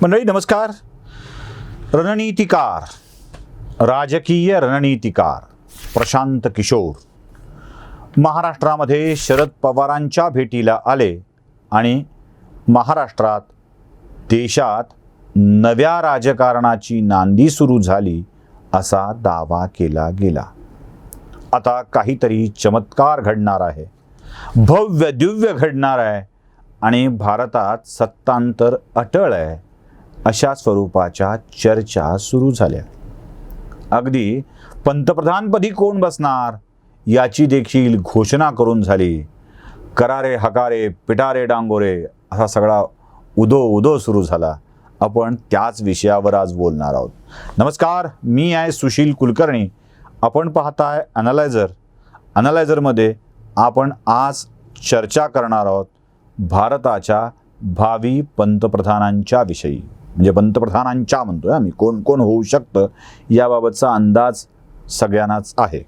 मंडळी नमस्कार. रणनीतिकार, राजकीय रणनीतिकार प्रशांत किशोर महाराष्ट्रामध्ये शरद पवारांच्या भेटीला आले आणि महाराष्ट्रात, देशात नव्या राजकारणाची नांदी सुरू झाली असा दावा केला गेला. आता काहीतरी चमत्कार घडणार आहे, भव्य दिव्य घडणार आहे आणि भारतात सत्तांतर अटळ आहे अशा स्वरूपाच्या चर्चा सुरू झाल्या. अगदी पंतप्रधानपदी कोण बसणार याची देखील घोषणा करून झाली. करारे हकारे पिटारे डांगोरे असा सगळा उदो सुरू झाला. आपण त्याच विषयावर आज बोलणार आहोत. नमस्कार, मी आहे सुशील कुलकर्णी. आपण पाहताय अनालायझरमध्ये आपण आज चर्चा करणार आहोत भारताच्या भावी पंतप्रधानांच्या विषयी. म्हणजे पंतप्रधानांच्या म्हणतोय आम्ही, कोण कोण होऊ शकतं याबाबतचा अंदाज सगळ्यांनाच आहे.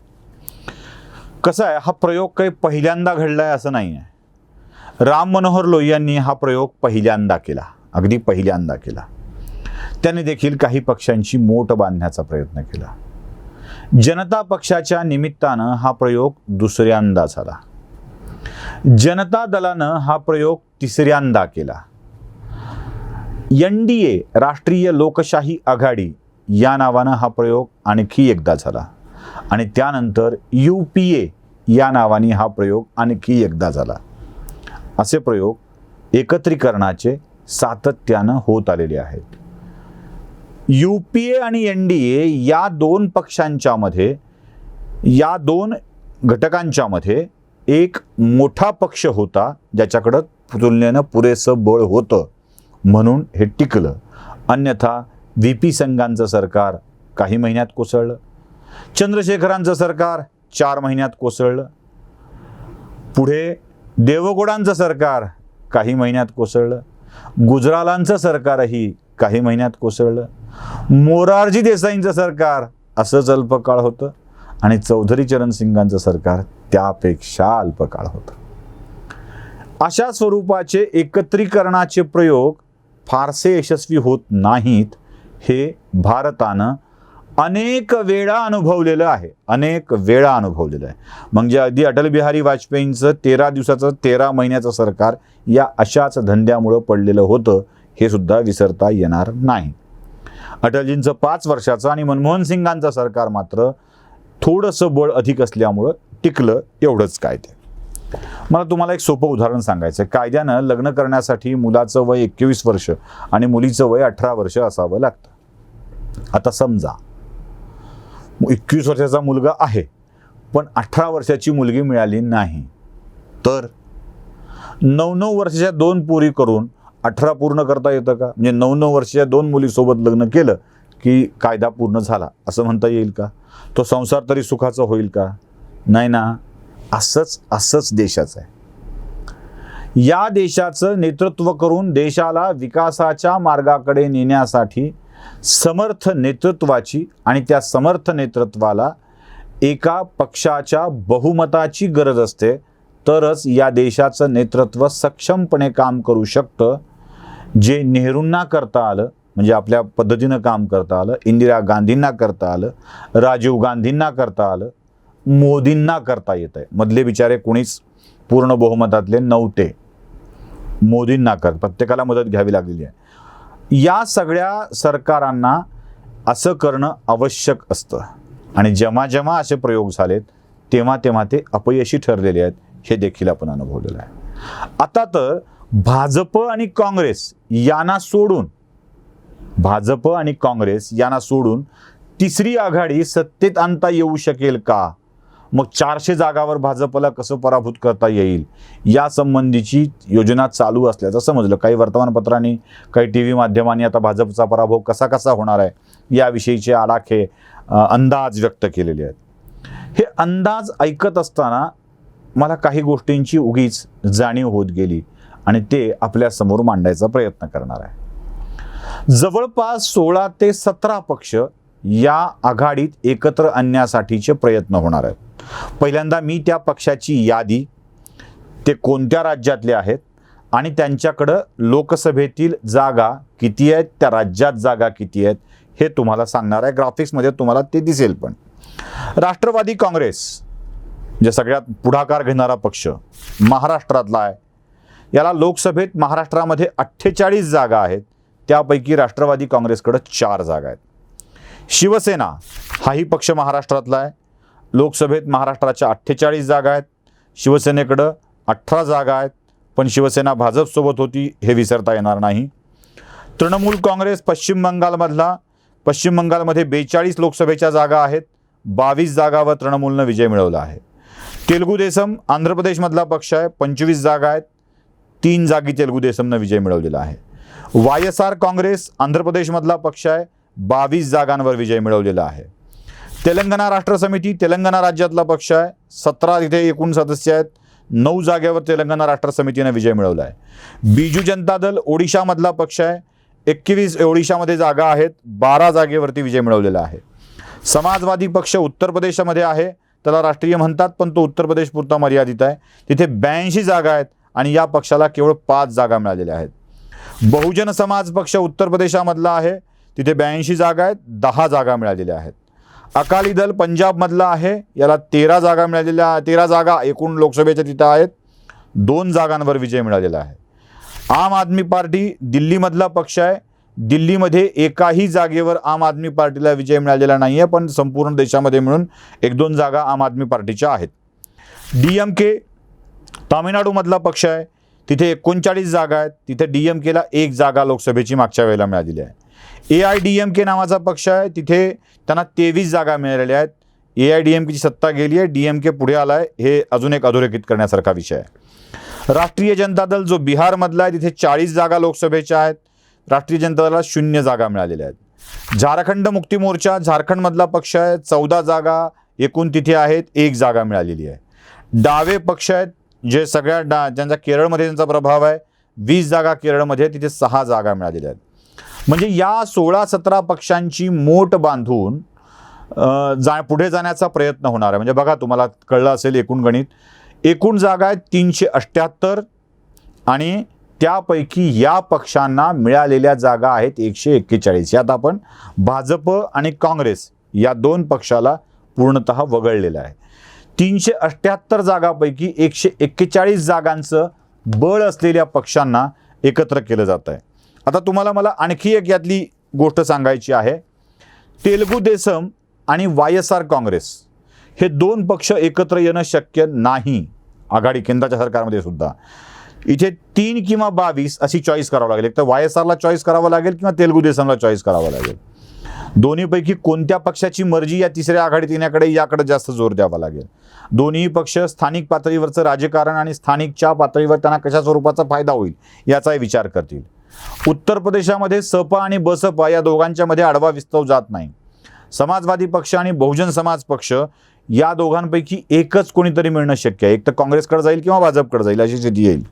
कसं आहे, हा प्रयोग काही पहिल्यांदा घडलाय असं नाही आहे. राम मनोहर लोहियांनी हा प्रयोग पहिल्यांदा केला, अगदी पहिल्यांदा केला. त्याने देखील काही पक्षांची मोट बांधण्याचा प्रयत्न केला. जनता पक्षाच्या निमित्तानं हा प्रयोग दुसऱ्यांदा झाला. जनता दलानं हा प्रयोग तिसऱ्यांदा केला. NDA राष्ट्रीय लोकशाही आघाडी या नावानं हा प्रयोग आणखी एकदा झाला आणि त्यानंतर UPA या नावाने हा प्रयोग आणखी एकदा झाला. असे प्रयोग एकत्रीकरणाचे सातत्यानं होत आलेले आहेत. UPA आणि NDA या दोन पक्षांच्या मध्ये, या दोन घटकांच्या मध्ये एक मोठा पक्ष होता ज्याच्याकडं तुलनेनं पुरेसं बळ होतं म्हणून हे टिकलं. अन्यथा VP संघांचं सरकार काही महिन्यात कोसळलं. चंद्रशेखरांचं सरकार 4 महिन्यात कोसळलं. पुढे देवगौडांचं सरकार काही महिन्यात कोसळलं. गुजरालांचं सरकारही काही महिन्यात कोसळलं. मोरारजी देसाईंचं सरकार असंच अल्पकाळ होतं आणि चौधरी चरण सिंगांचं सरकार त्यापेक्षा अल्पकाळ होतं. अशा स्वरूपाचे एकत्रीकरणाचे प्रयोग फारसे यशस्वी होत नाहीत हे भारतानं अनेक वेळा अनुभवलेलं आहे, अनेक वेळा अनुभवलेलं आहे. म्हणजे अगदी अटल बिहारी वाजपेयींचं 13 दिवसाचं 13 महिन्याचं सरकार या अशाच धंद्यामुळं पडलेलं होतं हे सुद्धा विसरता येणार नाही. अटलजींचं 5 वर्षाचं आणि मनमोहन सिंगांचं सरकार मात्र थोडंसं बळ अधिक असल्यामुळं टिकलं, एवढंच काय ते. मला तुम्हाला एक सोपं उदाहरण सांगायचं आहे. कायद्यानं लग्न करण्यासाठी मुलाचं वय 21 वर्ष आणि मुलीचं वय 18 वर्ष असावं लागतं. आता समजा 21 वर्षाचा मुलगा आहे पण 18 वर्षाची मुलगी मिळाली नाही, तर 9 वर्षाच्या 2 पोरी करून 18 पूर्ण करता येतं का? म्हणजे 9 वर्षाच्या 2 मुलीसोबत लग्न केलं की कायदा पूर्ण झाला असं म्हणता येईल का? तो संसार तरी सुखाचा होईल का? नाही ना. असंच देशाचं आहे. या देशाचं नेतृत्व करून देशाला विकासाच्या मार्गाकडे नेण्यासाठी समर्थ नेतृत्वाची आणि त्या समर्थ नेतृत्वाला एका पक्षाच्या बहुमताची गरज असते, तरच या देशाचं नेतृत्व सक्षमपणे काम करू शकतं. जे नेहरूंना करता आलं, म्हणजे आपल्या पद्धतीनं काम करता आलं, इंदिरा गांधींना करता आलं, राजीव गांधींना करता आलं, मोदींना करता येत आहे. मधले बिचारे कोणीच पूर्ण बहुमतातले नव्हते. मोदींना प्रत्येकाला मदत घ्यावी लागलेली आहे. या सगळ्या सरकारांना असं करणं आवश्यक असतं आणि जेव्हा असे प्रयोग झालेत तेव्हा ते अपयशी ठरलेले आहेत हे देखील आपण अनुभवलेलं आहे. आता तर भाजप आणि काँग्रेस यांना सोडून तिसरी आघाडी सत्तेत आणता येऊ शकेल का? मग 400 जागावर भाजपला कसं पराभूत करता येईल या संबंधीची योजना चालू असल्याचं समजलं. काही वर्तमानपत्रांनी, काही TV माध्यमांनी आता भाजपचा पराभव कसा होणार आहे याविषयीचे आडाखे अंदाज व्यक्त केलेले आहेत. हे अंदाज ऐकत असताना मला काही गोष्टींची उगीच जाणीव होत गेली आणि ते आपल्यासमोर मांडायचा प्रयत्न करणार आहे. जवळपास 16 ते 17 पक्ष या आघाडीत एकत्र आणण्यासाठीचे प्रयत्न होणार आहेत. पहिल्यांदा मी त्या पक्षाची यादी, ते कोणत्या राज्यातले आहेत आणि त्यांच्याकडं लोकसभेतील जागा किती आहेत, त्या राज्यात जागा किती आहेत हे तुम्हाला सांगणार आहे. ग्राफिक्समध्ये तुम्हाला ते दिसेल. पण राष्ट्रवादी काँग्रेस जे सगळ्यात पुढाकार घेणारा पक्ष महाराष्ट्रातला आहे, याला लोकसभेत महाराष्ट्रामध्ये 48 जागा आहेत. त्यापैकी राष्ट्रवादी काँग्रेसकडे 4 जागा आहेत. शिवसेना हाही पक्ष महाराष्ट्रातला आहे. लोकसभेत महाराष्ट्राच्या 48 जागा आहेत. शिवसेनेकडं 18 जागा आहेत. पण शिवसेना भाजपसोबत होती हे विसरता येणार नाही. तृणमूल काँग्रेस पश्चिम बंगालमध्ये 42 लोकसभेच्या जागा आहेत. 22 जागावर तृणमूलनं विजय मिळवला आहे. तेलुगू देसम आंध्र प्रदेशमधला पक्ष आहे. 25 जागा आहेत. 3 जागी तेलुगू देसमनं विजय मिळवलेला आहे. YSR काँग्रेस आंध्र प्रदेशमधला पक्ष आहे. 22 जागांवर विजय मिळवलेला आहे. तेलंगणा राष्ट्र समिती तेलंगणा राज्यातला पक्ष आहे. 17 तिथे एकूण सदस्य आहेत. 9 जागेवर तेलंगणा राष्ट्र समितीने विजय मिळवला आहे. बिजू जनता दल ओडिशामधला पक्ष आहे. 21 ओडिशामध्ये जागा आहेत. 12 जागेवरती विजय मिळवलेला आहे. समाजवादी पक्ष उत्तर प्रदेशमध्ये आहे. त्याला राष्ट्रीय म्हणतात, पण तो उत्तर प्रदेश पुरता मर्यादित आहे. तिथे 82 जागा आहेत आणि या पक्षाला केवळ 5 जागा मिळालेल्या आहेत. बहुजन समाज पक्ष उत्तर प्रदेशामधला आहे. तिथे 82 जागा आहेत. 10 जागा मिळालेल्या आहेत. अकाली दल पंजाबमधला आहे. याला 13 जागा एकूण लोकसभेच्या तिथं आहेत. 2 जागांवर विजय मिळालेला आहे. आम आदमी पार्टी दिल्लीमधला पक्ष आहे. दिल्लीमध्ये एकाही जागेवर आम आदमी पार्टीला विजय मिळालेला नाही आहे, पण संपूर्ण देशामध्ये मिळून 1-2 जागा आम आदमी पार्टीच्या आहेत. DMK तामिळनाडूमधला पक्ष आहे. तिथे 39 जागा आहेत. तिथे DMKला 1 जागा लोकसभेची मागच्या वेळेला मिळालेली आहे. AIDMK नावाचा पक्ष आहे. तिथे त्यांना 23 जागा मिळालेल्या आहेत. AIDMKची सत्ता गेली आहे. DMK पुढे आला आहे. हे अजून एक अधोरेखित करण्यासारखा विषय आहे. राष्ट्रीय जनता दल जो बिहारमधला आहे, तिथे 40 जागा लोकसभेच्या आहेत. राष्ट्रीय जनता दलाला 0 जागा मिळालेल्या आहेत. झारखंड मुक्ती मोर्चा झारखंडमधला पक्ष आहे. 14 जागा एकूण तिथे आहेत. 1 जागा मिळालेली आहे. डावे पक्ष आहेत जे ज्यांचा केरळमध्ये त्यांचा प्रभाव आहे. 20 जागा केरळमध्ये, तिथे 6 जागा मिळालेल्या आहेत. म्हणजे या 16-17 पक्षांची मोट बांधून पुढे जाण्याचा प्रयत्न होणार आहे. म्हणजे बघा, तुम्हाला कळलं असेल एकूण गणित. एकूण जागा आहेत 378 आणि त्यापैकी या पक्षांना मिळालेल्या जागा आहेत 141. यात आपण भाजप आणि काँग्रेस या 2 पक्षाला पूर्णतः वगळलेलं आहे. 378 जागापैकी 141 जागांचं बळ असलेल्या पक्षांना एकत्र केलं जात आहे. आता तुम्हाला मला आणखी एक यातली गोष्ट सांगायची आहे. तेलुगू देसम आणि YSR काँग्रेस हे 2 पक्ष एकत्र येणं शक्य नाही. आघाडी केंद्राच्या सरकारमध्ये सुद्धा इथे 3 किंवा 22 अशी चॉईस करावं लागेल. एक तर YSRला चॉईस करावं लागेल किंवा तेलुगू देसमला चॉईस करावं लागेल. दोन्हीपैकी कोणत्या पक्षाची मर्जी या तिसऱ्या आघाडीत येण्याकडे याकडे जास्त जोर द्यावा लागेल. दोन्ही पक्ष स्थानिक पातळीवरचं राजकारण आणि स्थानिकच्या पातळीवर त्यांना कशा स्वरूपाचा फायदा होईल याचाही विचार करतील. उत्तर प्रदेशामध्ये सपा आणि बसपा या दोघांच्या मध्ये आडवा विस्तव जात नाही. समाजवादी पक्ष आणि बहुजन समाज पक्ष या दोघांपैकी एकच कोणीतरी मिळणं शक्य आहे. एक तर काँग्रेसकडे जाईल किंवा भाजपकडे जाईल अशी स्थिती येईल.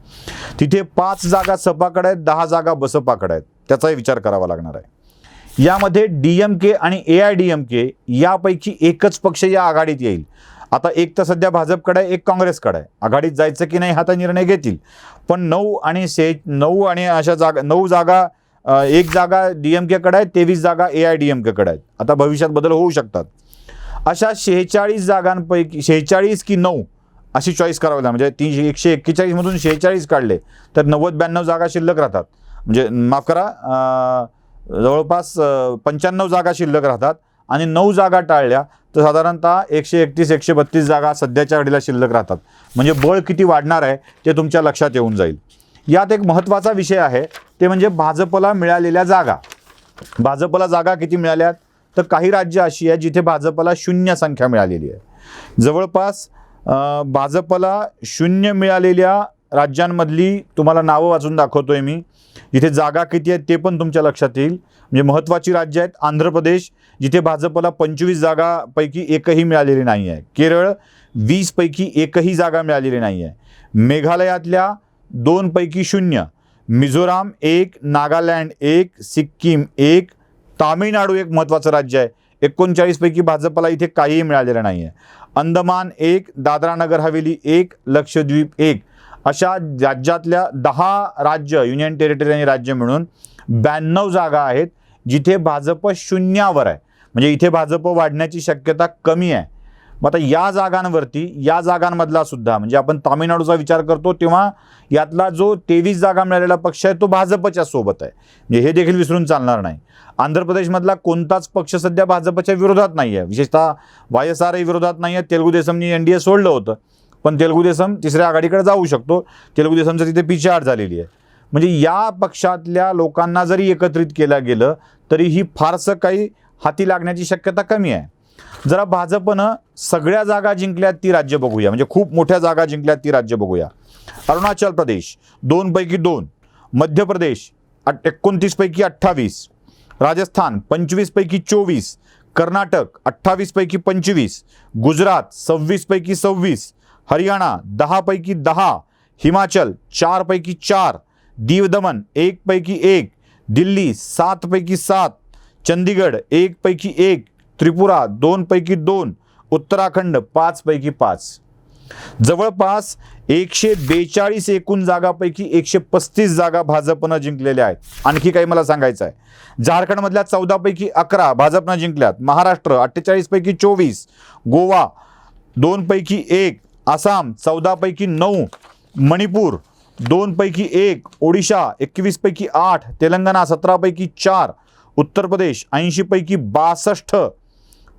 तिथे 5 जागा सपाकडे आहेत, 10 जागा बसपाकडे आहेत. त्याचाही विचार करावा लागणार आहे. यामध्ये DMK आणि AIDMK यापैकी एकच पक्ष या आघाडीत येईल. आता एक तर सध्या भाजपकडे आहे, एक काँग्रेसकडे आहे. आघाडीत जायचं की नाही हा तर निर्णय घेतील. पण 9 आणि अशा जागा 9 जागा 1 जागा DMKकडे आहे, 23 जागा AIDMKकडे आहेत. आता भविष्यात बदल होऊ शकतात. अशा 46 जागांपैकी 46 की 9 अशी चॉईस करावी लागेल. म्हणजे 141 मधून 46 काढले तर 90-92 जागा शिल्लक राहतात. म्हणजे माफ करा, जवळपास 95 जागा शिल्लक राहतात. आणि 9 जागा टाळल्या तर साधारणतः 131-132 जागा सध्याच्या घडीला शिल्लक राहतात. म्हणजे बळ किती वाढणार आहे ते तुमच्या लक्षात येऊन जाईल. यात एक महत्त्वाचा विषय आहे ते म्हणजे भाजपला मिळालेल्या जागा. भाजपला जागा किती मिळाल्यात तर काही राज्य अशी आहेत जिथे भाजपला 0 संख्या मिळालेली आहे. जवळपास भाजपला 0 मिळालेल्या राज्यांमधली तुम्हाला नावं वाचून दाखवतोय मी. जिथे जागा किती आहेत ते पण तुमच्या लक्षात येईल. म्हणजे महत्त्वाची राज्य आहेत. आंध्र प्रदेश जिथे भाजपला 25 जागापैकी एकही मिळालेली नाही आहे. केरळ 20 पैकी एकही जागा मिळालेली नाही आहे. मेघालयातल्या 2 पैकी 0, मिझोराम 1, नागालँड 1, सिक्कीम 1, तामिळनाडू एक महत्त्वाचं राज्य आहे. 39 पैकी भाजपला इथे काहीही मिळालेलं नाही आहे. अंदमान 1, दादरा नगर हवेली 1, लक्षद्वीप 1 अशा राज्यातल्या 10 राज्य, युनियन टेरिटरी आणि राज्य मिळून 92 जागा आहेत जिथे भाजप शून्यावर आहे, म्हणजे इथे भाजप वाढण्याची शक्यता कमी आहे. मग आता या जागांवरती, या जागांमधला सुद्धा, म्हणजे आपण तामिळनाडूचा विचार करतो तेव्हा यातला जो 23 जागा मिळालेला पक्ष आहे तो भाजपच्या सोबत आहे, म्हणजे हे देखील विसरून चालणार नाही. आंध्र प्रदेशमधला कोणताच पक्ष सध्या भाजपच्या विरोधात नाही आहे, विशेषतः YSRही विरोधात नाही आहे. तेलुगू देसमनी NDA सोडलं होतं, पण तेलुगू देसम तिसऱ्या आघाडीकडे जाऊ शकतो. तेलुगू देसमचं तिथे पिछेहाट झालेली आहे. म्हणजे या पक्षातल्या लोकांना जरी एकत्रित केलं गेलं तरीही फारसं काही हाती लागण्याची शक्यता कमी आहे. जरा भाजपनं सगळ्या जागा जिंकल्यात ती राज्य बघूया, म्हणजे खूप मोठ्या जागा जिंकल्यात ती राज्य बघूया. अरुणाचल प्रदेश 2 पैकी 2, मध्य प्रदेश 29 पैकी 28, राजस्थान 25 पैकी 24, कर्नाटक 28 पैकी 25, गुजरात 26 पैकी 26, हरियाणा 10 पैकी 10, हिमाचल 4 पैकी 4, दीव दमन 1 पैकी 1, दिल्ली 7 पैकी 7, चंदीगड 1 पैकी 1, त्रिपुरा 2 पैकी 2, उत्तराखंड 5 पैकी 5. जवळपास 142 एकूण जागापैकी 135 जागा भाजपनं जिंकलेल्या आहेत. आणखी काही मला सांगायचं आहे. झारखंडमधल्या 14 पैकी 11 भाजपनं जिंकल्यात. महाराष्ट्र 48 पैकी 24, गोवा 2 पैकी 1, आसाम 14 पैकी 9, मणिपूर 2 पैकी 1, ओडिशा 21 पैकी 8, तेलंगणा 17 पैकी 4, उत्तर प्रदेश 80 पैकी 62,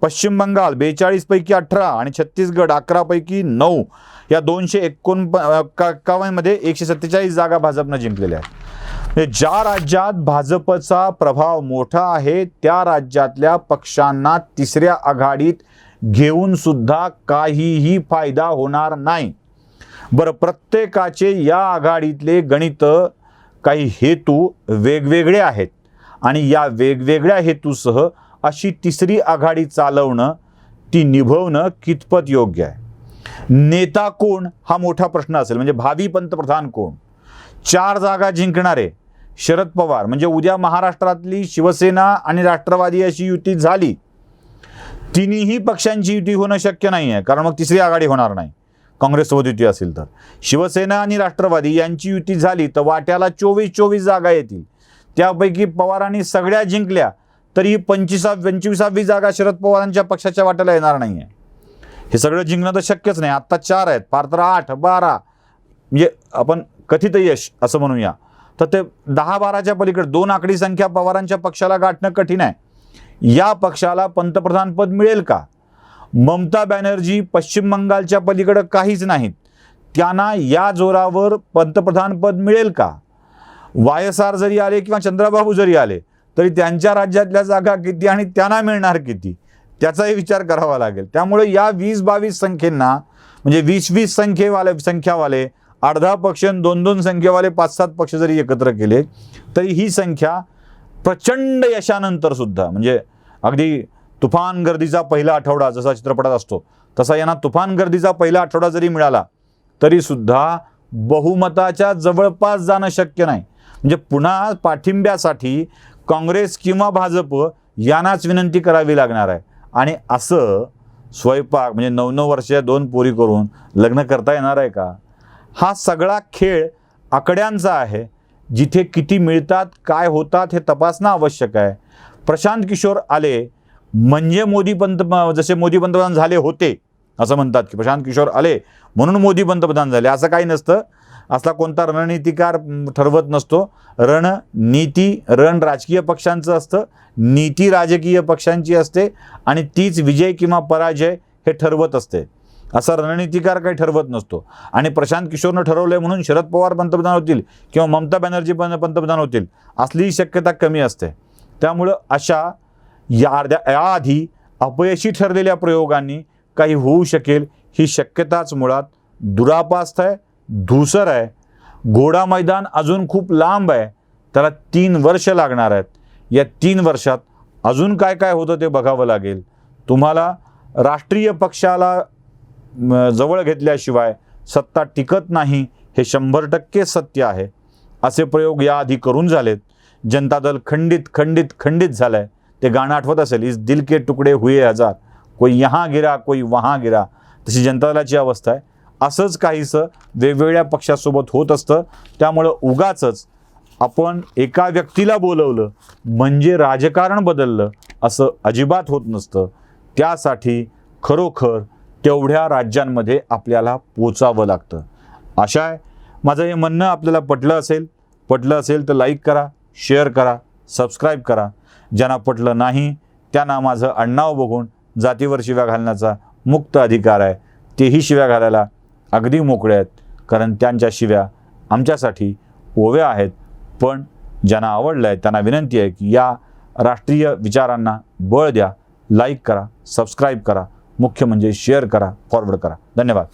पश्चिम बंगाल 42 पैकी 18 आणि छत्तीसगड 11 पैकी 9. या 251 मध्ये 147 जागा भाजपनं जिंकलेल्या आहेत. ज्या राज्यात भाजपचा प्रभाव मोठा आहे त्या राज्यातल्या पक्षांना तिसऱ्या आघाडीत घेऊन सुद्धा काहीही फायदा होणार नाही. बरं, प्रत्येकाचे या आघाडीतले गणित, काही हेतू वेगवेगळे आहेत आणि या वेगवेगळ्या हेतूसह अशी तिसरी आघाडी चालवणं, ती निभवणं कितपत योग्य आहे. नेता कोण हा मोठा प्रश्न असेल. म्हणजे भावी पंतप्रधान कोण. 4 जागा जिंकणारे शरद पवार, म्हणजे उद्या महाराष्ट्रातली शिवसेना आणि राष्ट्रवादी अशी युती झाली, तिन्ही पक्षांची युती होणं शक्य नाही आहे, कारण मग तिसरी आघाडी होणार नाही. काँग्रेससोबत युती असेल तर शिवसेना आणि राष्ट्रवादी यांची युती झाली तर वाट्याला 24 जागा येतील. त्यापैकी पवारांनी सगळ्या जिंकल्या तरी 25वी जागा शरद पवारांच्या पक्षाच्या वाट्याला येणार नाही आहे. हे सगळं जिंकणं तर शक्यच नाही. आत्ता 4 आहेत, फार तर 8, 12, म्हणजे आपण कथित यश असं म्हणूया. तर ते 10-12च्या पलीकडे 2 आकडी संख्या पवारांच्या पक्षाला गाठणं कठीण आहे. या पक्षाला पंतप्रधानपद मिळेल का. ममता बॅनर्जी पश्चिम बंगालच्या पलीकडे काहीच नाहीत, त्यांना या जोरावर पंतप्रधानपद मिळेल का. YSR जरी आले किंवा चंद्रबाबू जरी आले तरी त्यांच्या राज्यातल्या जागा किती आणि त्यांना मिळणार किती, त्याचाही विचार करावा लागेल. त्यामुळे या 20-22 संख्येंना, म्हणजे 20-20 संख्यावाले अर्धा पक्ष, 2-2 संख्येवाले 5-7 पक्ष जरी एकत्र केले तरी ही संख्या प्रचंड यशानंतर सुद्धा, म्हणजे अगदी तुफान गर्दीचा पहिला आठवडा जसा चित्रपटात असतो तसा यांना तुफान गर्दीचा पहिला आठवडा जरी मिळाला तरी सुद्धा बहुमताच्या जवळपास जाणं शक्य नाही. म्हणजे पुन्हा पाठिंब्यासाठी काँग्रेस किंवा भाजप यांनाच विनंती करावी लागणार आहे. आणि असं स्वयंपाक, म्हणजे 9-9 वर्षीय 2 पोरी करून लग्न करता येणार आहे का. हा सगळा खेळ आकड्यांचा आहे. जिथे किती मिळतात, काय होतात हे तपासणं आवश्यक आहे. प्रशांत किशोर आले म्हणजे जसे मोदी पंतप्रधान झाले होते असं म्हणतात की प्रशांत किशोर आले म्हणून मोदी पंतप्रधान झाले, असं काही नसतं. असला कोणता रणनीतिकार ठरवत नसतो. रण राजकीय पक्षांचं असतं, नीती राजकीय पक्षांची असते आणि तीच विजय किंवा पराजय हे ठरवत असते. असा रणनीतिकार काही ठरवत नसतो. आणि प्रशांत किशोरनं ठरवलंय म्हणून शरद पवार पंतप्रधान होतील किंवा ममता बॅनर्जी पंतप्रधान होतील असली शक्यता कमी असते. त्यामुळं अशा याआधी अपयशी ठरलेल्या प्रयोगांनी काही होऊ शकेल ही शक्यताच मुळात दुरापास्त आहे, धूसर आहे. घोडा मैदान अजून खूप लांब आहे, त्याला 3 वर्ष लागणार आहेत. या 3 वर्षात अजून काय काय होतं ते बघावं लागेल. तुम्हाला राष्ट्रीय पक्षाला जवळ घेतल्याशिवाय सत्ता टिकत नाही हे 100% सत्य आहे. असे प्रयोग याआधी करून झालेत. जनता दल खंडित झालंय. ते गाणं आठवत असेल, इस दिल के टुकड़े हुए हजार, कोई यहाँ गिरा कोई वहाँ गिरा. तशी जनता दलाची अवस्था आहे. असंच काहीसं वेगवेगळ्या पक्षासोबत होत असतं. त्यामुळं उगाचच आपण एका व्यक्तीला बोलवलं म्हणजे राजकारण बदललं असं अजिबात होत नसतं. त्यासाठी खरोखर तेवढ्या राज्यांमध्ये आपल्याला पोचावं लागतं. आशा आहे माझं हे म्हणणं आपल्याला पटलं असेल तर लाईक करा, शेअर करा, सबस्क्राईब करा. ज्यांना पटलं नाही त्यांना माझं आडनाव बघून जातीवर शिव्या घालण्याचा मुक्त अधिकार आहे. तेही शिव्या घालायला अगदी मोकळे आहेत, कारण त्यांच्या शिव्या आमच्यासाठी ओव्या आहेत. पण ज्यांना आवडलं आहे त्यांना विनंती आहे की या राष्ट्रीय विचारांना बळ द्या. लाईक करा, सबस्क्राईब करा, मुख्य म्हणजे शेअर करा, फॉरवर्ड करा. धन्यवाद.